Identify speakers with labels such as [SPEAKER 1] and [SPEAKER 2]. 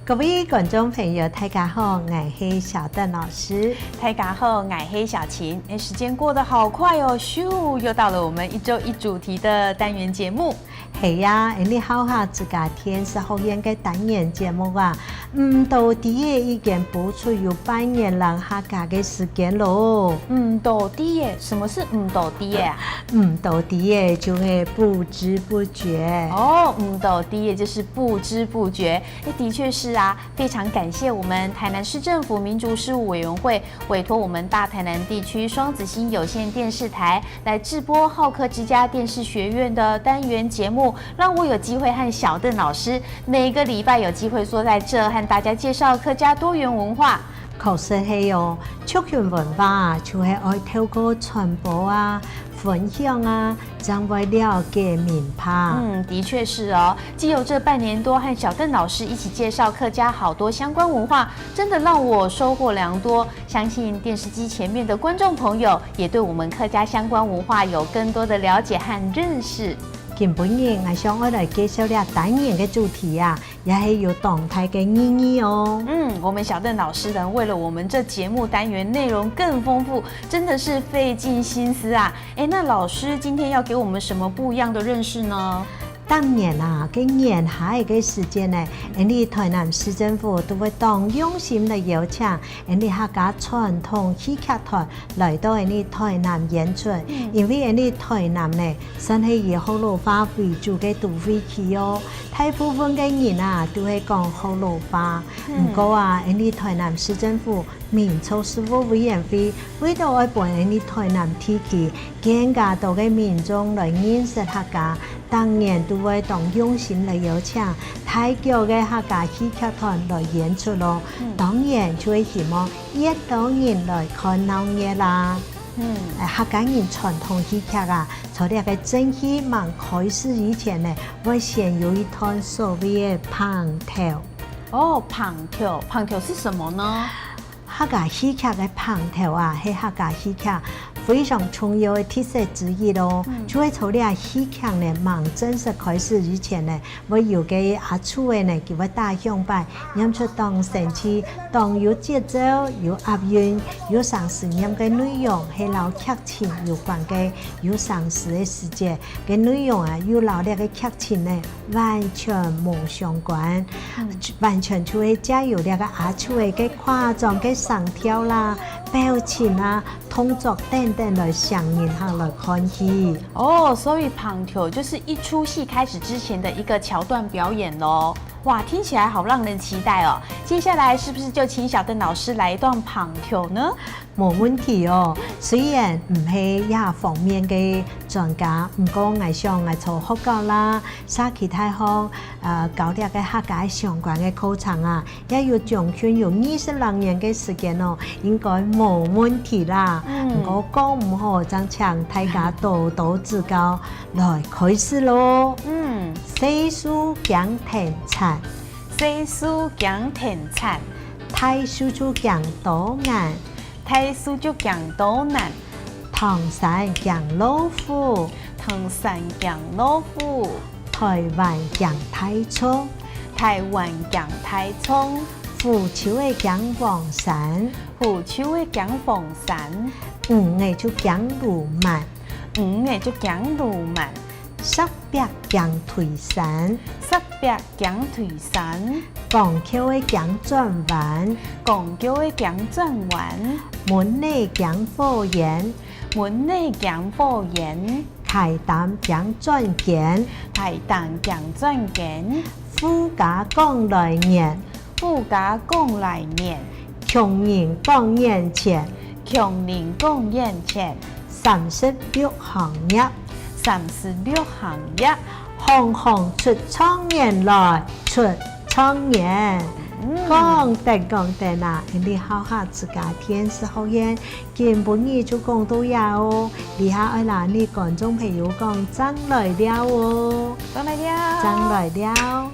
[SPEAKER 1] 各位观众朋友，大家好，我是小邓老师。
[SPEAKER 2] 大家好，我是小琴。时间过得好快哦，咻，又到了我们一周一主题的单元节目。
[SPEAKER 1] 系呀，你好下自家天使学院嘅单元节目啊，到底已經播出有半年lang客家嘅時間咯。
[SPEAKER 2] 到底耶？什麼是到底耶啊？
[SPEAKER 1] 到底耶就是不知不覺。
[SPEAKER 2] 哦，到底耶就是不知不覺。的確是啊，非常感謝我們台南市政府民族事務委員會委託我們大台南地區雙子星有線電視台來製播浩客之家電視學院的單元節目。讓我有機會和小鄧老師每個禮拜有機會坐在這，和大家介紹客家多元文化。
[SPEAKER 1] 確實係哦，族群文化就係愛透過傳播啊、分享啊，讓為了解民化。
[SPEAKER 2] 的確是哦。既有這半年多和小鄧老師一起介紹客家好多相關文化，真的讓我收穫良多。相信電視機前面的觀眾朋友也對我們客家相關文化有更多的了解和認識。
[SPEAKER 1] 今本日我想我來介紹了單元嘅主題啊，也係有動態嘅意義哦。
[SPEAKER 2] 我們小鄧老師呢，為了我們這節目單元內容更豐富，真的是費盡心思啊。那老師今天要給我們什麼不一樣的認識呢？
[SPEAKER 1] 當然啊，嘅年下嘅時間呢，你台南市政府都會當用心嚟邀請你客家傳統戲劇團來到你台南演出，因為你台南呢，真係以河洛話為主嘅都會區哦，大部分嘅人啊都係講河洛話。不過啊，你台南市政府民族事務委員會為到愛幫你台南地區更加多嘅民眾來認識客家，當然都會當用心嚟邀請大腳嘅客家戲劇團來演出咯。當然就會希望越多人來看鬧熱啦。客家人傳統戲劇啊，在呢個正戲晚開始以前呢，會先有一段所謂嘅棚頭。
[SPEAKER 2] 棚頭是什麼呢？
[SPEAKER 1] 客家戲劇嘅棚頭啊，係客家戲劇非常重要嘅特色之一咯。就係從呢個戲劇呢，忙正式開始以前呢，我有嘅阿厝嘅呢，叫我打響擺，演出當神氣，當有節奏、有押韻、有常識念嘅內容，係老劇情有關嘅，有常識嘅世界嘅內容啊，有老呢個劇情呢，完全冇相關，完全就係加入呢個阿厝嘅誇張嘅上跳啦、表情啊、動作等等來上演下來看戲。
[SPEAKER 2] 所以棚頭就是一出戲開始之前的一個橋段表演咯。哇，聽起來好讓人期待哦！接下來是不是就請小鄧老師來一段棚頭呢？
[SPEAKER 1] 冇問題哦。雖然唔係呢方面嘅專家，唔過我想我做學校啦，沙其他項搞啲嘅客家相關嘅課程啊，也要將佢用20年嘅時間哦，應該冇問題啦。我講唔好，就請大家多多指教，來開始咯。細書講田產，
[SPEAKER 2] 細書講田產，
[SPEAKER 1] 大書就講多難，
[SPEAKER 2] 大書就講多難。
[SPEAKER 1] 唐山講老虎，
[SPEAKER 2] 唐山講老虎。
[SPEAKER 1] 台灣講太沖，
[SPEAKER 2] 台灣講太沖。
[SPEAKER 1] 虎丘嘅講黃山，
[SPEAKER 2] 虎丘嘅講鳳山。
[SPEAKER 1] 嘅就講魯曼，
[SPEAKER 2] 嘅就講魯曼。
[SPEAKER 1] 石壁講頹山，
[SPEAKER 2] 石壁講頹山。
[SPEAKER 1] 廣橋嘅講轉彎，
[SPEAKER 2] 廣橋嘅講轉彎。
[SPEAKER 1] 門內講火焰，
[SPEAKER 2] 門內講火焰。
[SPEAKER 1] 開擔講轉見，
[SPEAKER 2] 開擔講轉見。
[SPEAKER 1] 富家講來年，
[SPEAKER 2] 富家講來年。
[SPEAKER 1] 窮人講眼前，
[SPEAKER 2] 窮人講眼前。
[SPEAKER 1] 36行業
[SPEAKER 2] ，36行業。
[SPEAKER 1] 行行出狀元來，出狀元。講定啊！你好下自家天使學院，根本嘢就講到呀哦。你下愛拿你觀眾朋友講真來了哦，
[SPEAKER 2] 真來了，
[SPEAKER 1] 真來了。